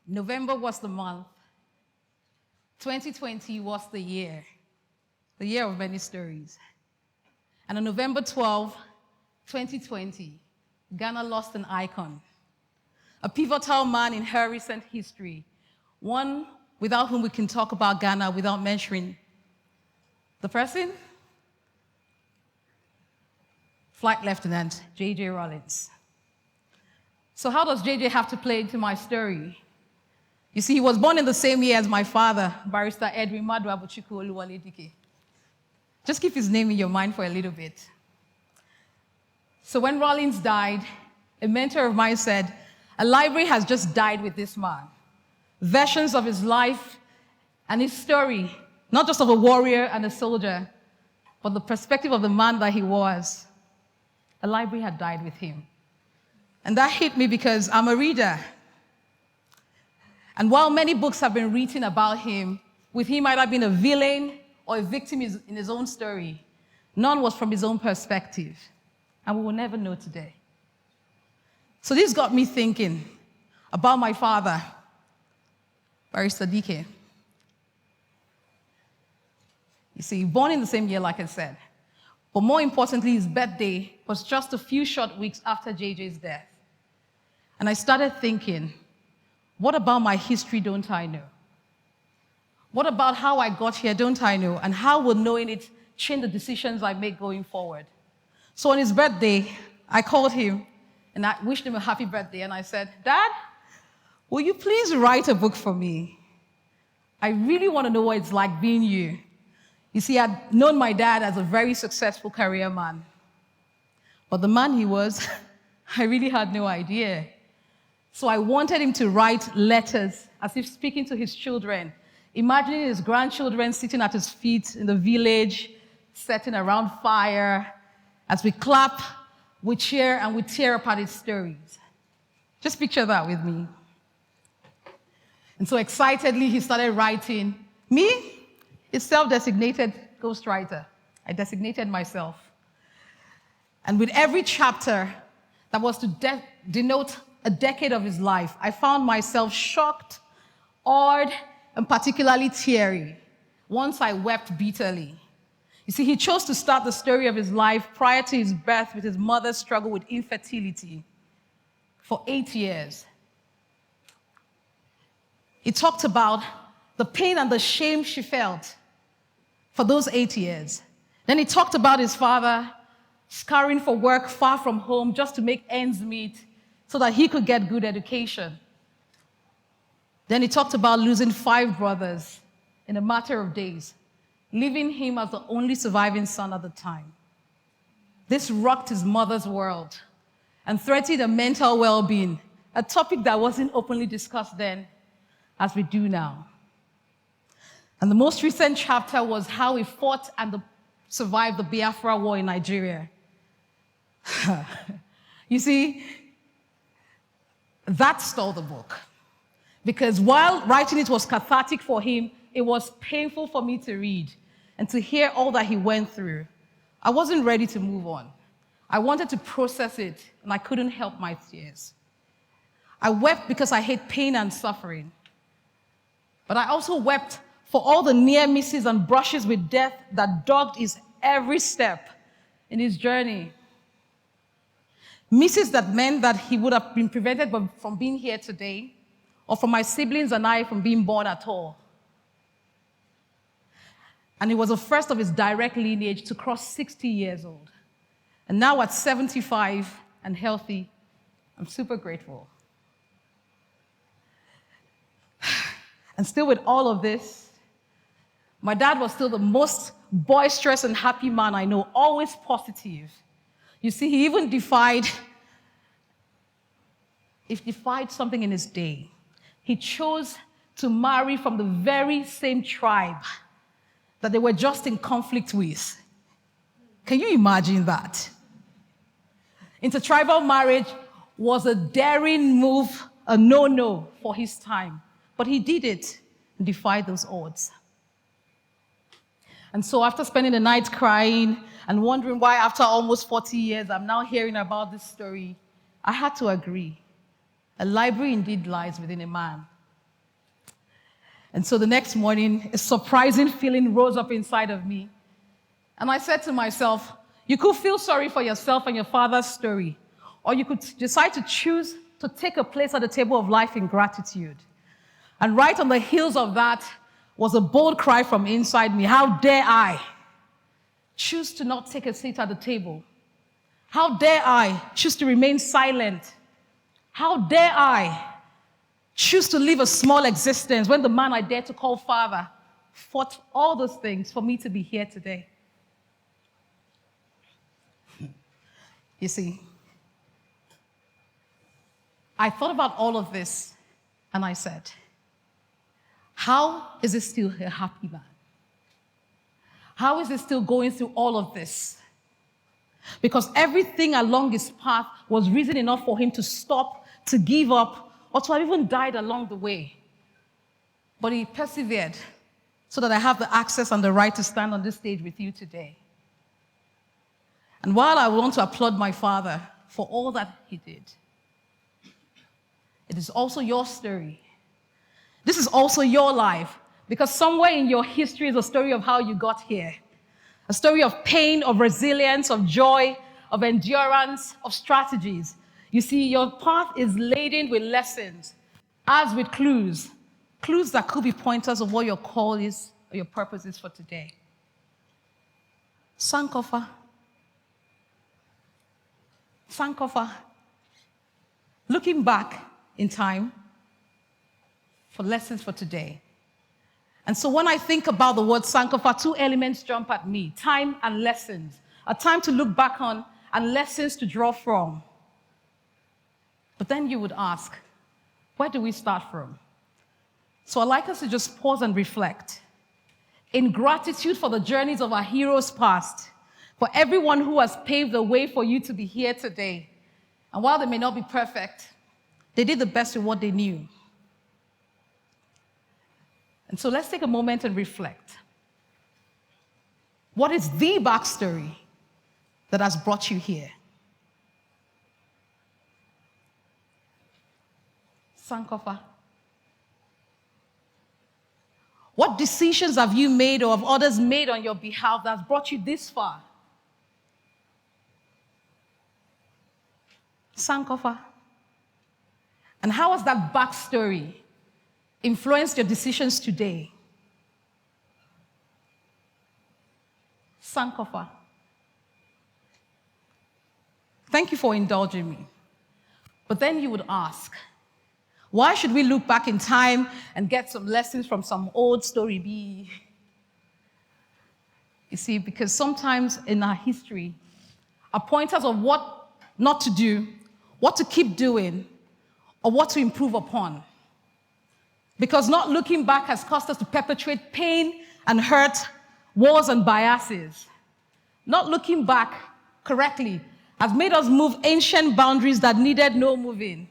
November was the month. 2020 was the year of many stories. And on November 12, 2020, Ghana lost an icon, a pivotal man in her recent history, one without whom we can talk about Ghana without mentioning the person? Flight Lieutenant J.J. Rawlings. So how does J.J. have to play into my story? You see, he was born in the same year as my father, Barrister Edwin Madu Abuchukwu Oluwakemi Dike. Just keep his name in your mind for a little bit. So when Rawlings died, a mentor of mine said, a library has just died with this man. Versions of his life and his story, not just of a warrior and a soldier, but the perspective of the man that he was. A library had died with him. And that hit me because I'm a reader. And while many books have been written about him, with him either being a villain or a victim in his own story, none was from his own perspective. And we will never know today. So this got me thinking about my father, Barrister Dike. You see, born in the same year, like I said. But more importantly, his birthday was just a few short weeks after JJ's death. And I started thinking, what about my history don't I know? What about how I got here don't I know? And how will knowing it change the decisions I make going forward? So on his birthday, I called him and I wished him a happy birthday. And I said, Dad, will you please write a book for me? I really want to know what it's like being you. You see, I'd known my dad as a very successful career man. But the man he was, I really had no idea. So I wanted him to write letters as if speaking to his children, imagining his grandchildren sitting at his feet in the village, sitting around fire. As we clap, we cheer, and we tear apart his stories. Just picture that with me. And so excitedly, he started writing. Me, a self-designated ghostwriter. I designated myself. And with every chapter that was to denote a decade of his life, I found myself shocked, awed, and particularly teary. Once I wept bitterly. You see, he chose to start the story of his life prior to his birth with his mother's struggle with infertility for 8 years. He talked about the pain and the shame she felt for those 8 years. Then he talked about his father scouring for work far from home just to make ends meet so that he could get good education. Then he talked about losing 5 brothers in a matter of days, leaving him as the only surviving son at the time. This rocked his mother's world and threatened her mental well-being, a topic that wasn't openly discussed then as we do now. And the most recent chapter was how he fought and survived the Biafra War in Nigeria. You see, that stole the book. Because while writing it was cathartic for him, it was painful for me to read and to hear all that he went through. I wasn't ready to move on. I wanted to process it, and I couldn't help my tears. I wept because I hate pain and suffering. But I also wept for all the near misses and brushes with death that dogged his every step in his journey. Misses that meant that he would have been prevented from being here today, or from my siblings and I from being born at all. And he was the first of his direct lineage to cross 60 years old. And now at 75 and healthy, I'm super grateful. And still with all of this, my dad was still the most boisterous and happy man I know, always positive. You see, he even defied something in his day. He chose to marry from the very same tribe that they were just in conflict with. Can you imagine that? Intertribal marriage was a daring move, a no-no for his time. But he did it and defied those odds. And so after spending the night crying and wondering why after almost 40 years I'm now hearing about this story, I had to agree. A library indeed lies within a man. And so the next morning, a surprising feeling rose up inside of me. And I said to myself, you could feel sorry for yourself and your father's story, or you could decide to choose to take a place at the table of life in gratitude. And right on the heels of that was a bold cry from inside me. How dare I choose to not take a seat at the table? How dare I choose to remain silent? How dare I choose to live a small existence when the man I dare to call father fought all those things for me to be here today? You see, I thought about all of this and I said, how is he still a happy man? How is he still going through all of this? Because everything along his path was reason enough for him to stop, to give up, or to have even died along the way. But he persevered so that I have the access and the right to stand on this stage with you today. And while I want to applaud my father for all that he did, it is also your story. This is also your life, because somewhere in your history is a story of how you got here. A story of pain, of resilience, of joy, of endurance, of strategies. You see, your path is laden with lessons, as with clues. Clues that could be pointers of what your call is, or your purpose is for today. Sankofa. Sankofa. Looking back in time for lessons for today. And so when I think about the word Sankofa, two elements jump at me: time and lessons. A time to look back on and lessons to draw from. But then you would ask, where do we start from? So I'd like us to just pause and reflect. In gratitude for the journeys of our heroes past, for everyone who has paved the way for you to be here today. And while they may not be perfect, they did the best with what they knew. And so let's take a moment and reflect. What is the backstory that has brought you here? Sankofa. What decisions have you made or have others made on your behalf that has brought you this far? Sankofa. And how has that backstory influenced your decisions today? Sankofa. Thank you for indulging me. But then you would ask, why should we look back in time and get some lessons from some old story B? You see, because sometimes in our history are pointers of what not to do, what to keep doing, or what to improve upon. Because not looking back has caused us to perpetuate pain and hurt, wars and biases. Not looking back correctly has made us move ancient boundaries that needed no moving.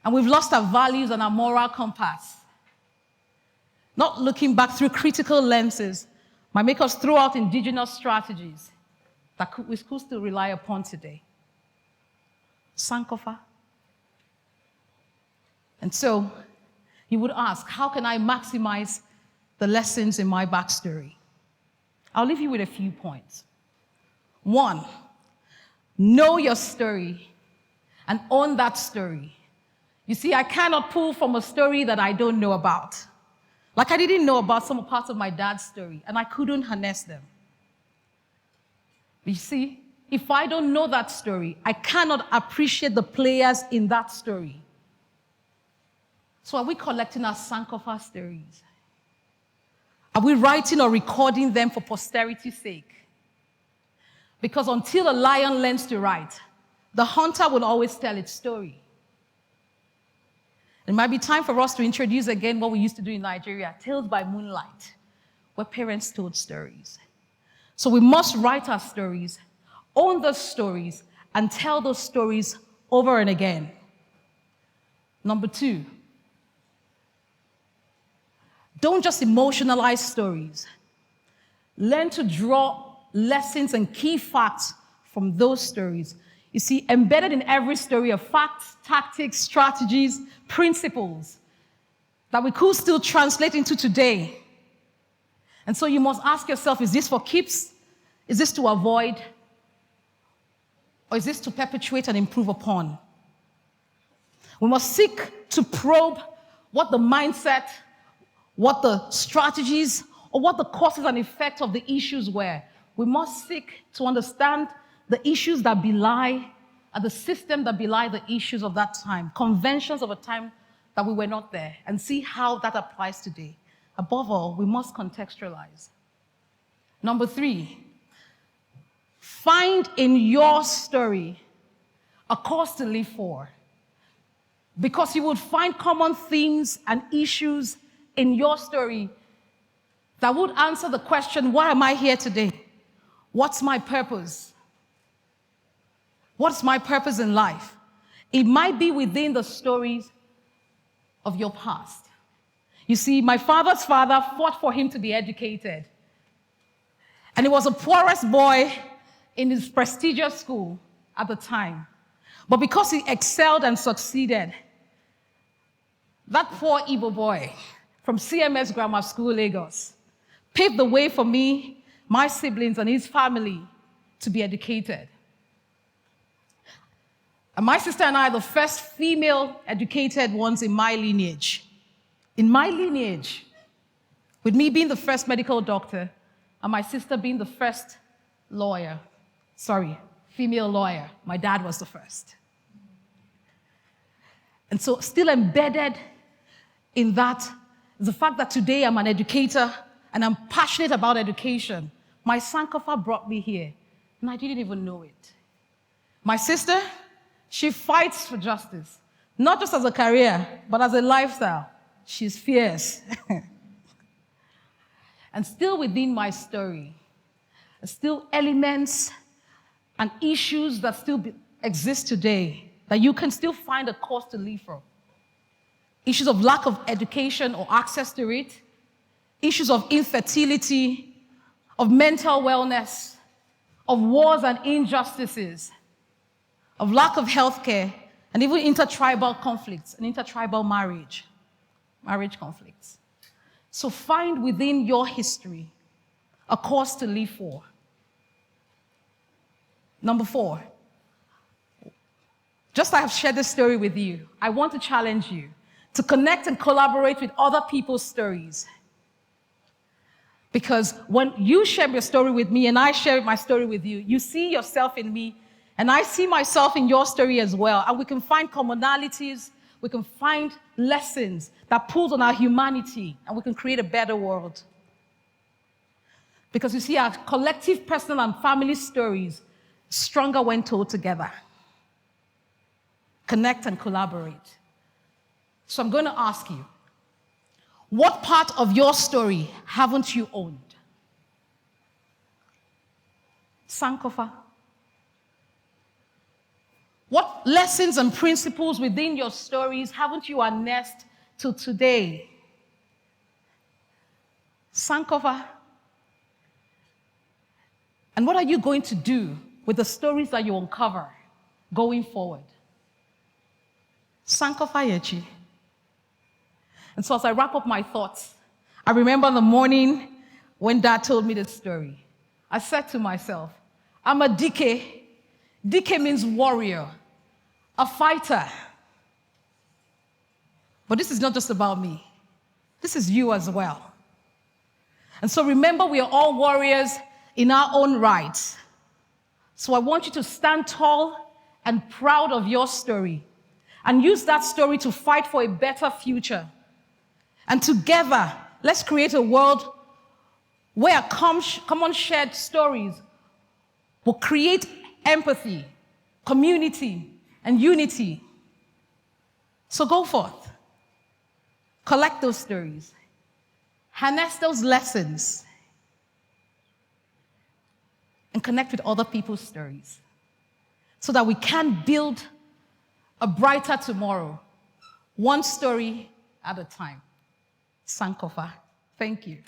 And we've lost our values and our moral compass. Not looking back through critical lenses might make us throw out indigenous strategies that we could still rely upon today. Sankofa. And so, you would ask, how can I maximize the lessons in my backstory? I'll leave you with a few points. 1, know your story and own that story. You see, I cannot pull from a story that I don't know about. Like I didn't know about some parts of my dad's story, and I couldn't harness them. But you see, if I don't know that story, I cannot appreciate the players in that story. So are we collecting our Sankofa stories? Are we writing or recording them for posterity's sake? Because until a lion learns to write, the hunter will always tell its story. It might be time for us to introduce again what we used to do in Nigeria, Tales by Moonlight, where parents told stories. So we must write our stories, own those stories, and tell those stories over and again. Number 2, don't just emotionalize stories. Learn to draw lessons and key facts from those stories. You see, embedded in every story are facts, tactics, strategies, principles that we could still translate into today. And so you must ask yourself, is this for keeps? Is this to avoid? Or is this to perpetuate and improve upon? We must seek to probe what the mindset, what the strategies, or what the causes and effects of the issues were. We must seek to understand the issues that belie, and the system that belie the issues of that time, conventions of a time that we were not there, and see how that applies today. Above all, we must contextualize. Number 3, find in your story a cause to live for. Because you would find common themes and issues in your story that would answer the question, why am I here today? What's my purpose? What's my purpose in life? It might be within the stories of your past. You see, my father's father fought for him to be educated. And he was the poorest boy in his prestigious school at the time. But because he excelled and succeeded, that poor Igbo boy from CMS Grammar School, Lagos, paved the way for me, my siblings, and his family to be educated. And my sister and I are the first female educated ones in my lineage. In my lineage, with me being the first medical doctor, and my sister being the first lawyer. Sorry, female lawyer. My dad was the first. And so still embedded in that is the fact that today I'm an educator and I'm passionate about education. My Sankofa brought me here, and I didn't even know it. My sister, she fights for justice, not just as a career, but as a lifestyle. She's fierce. And still within my story, still elements and issues that still exist today that you can still find a cause to live for. Issues of lack of education or access to it, issues of infertility, of mental wellness, of wars and injustices, of lack of healthcare, and even intertribal conflicts and intertribal marriage conflicts. So find within your history a cause to live for. Number 4, just as I have shared this story with you, I want to challenge you to connect and collaborate with other people's stories. Because when you share your story with me and I share my story with you, you see yourself in me and I see myself in your story as well. And we can find commonalities, we can find lessons that pulls on our humanity, and we can create a better world. Because you see, our collective personal and family stories stronger when told together. Connect and collaborate. So I'm going to ask you, what part of your story haven't you owned? Sankofa. What lessons and principles within your stories haven't you unearthed till today? Sankofa. And what are you going to do with the stories that you uncover going forward? Sankofa Yechi. And so as I wrap up my thoughts, I remember the morning when Dad told me this story. I said to myself, I'm a Dike. Dike means warrior, a fighter. But this is not just about me. This is you as well. And so remember, we are all warriors in our own right. So I want you to stand tall and proud of your story and use that story to fight for a better future. And together, let's create a world where common shared stories will create empathy, community, and unity. So go forth. Collect those stories. Harness those lessons. And connect with other people's stories so that we can build a brighter tomorrow, one story at a time. Sankofa. Thank you.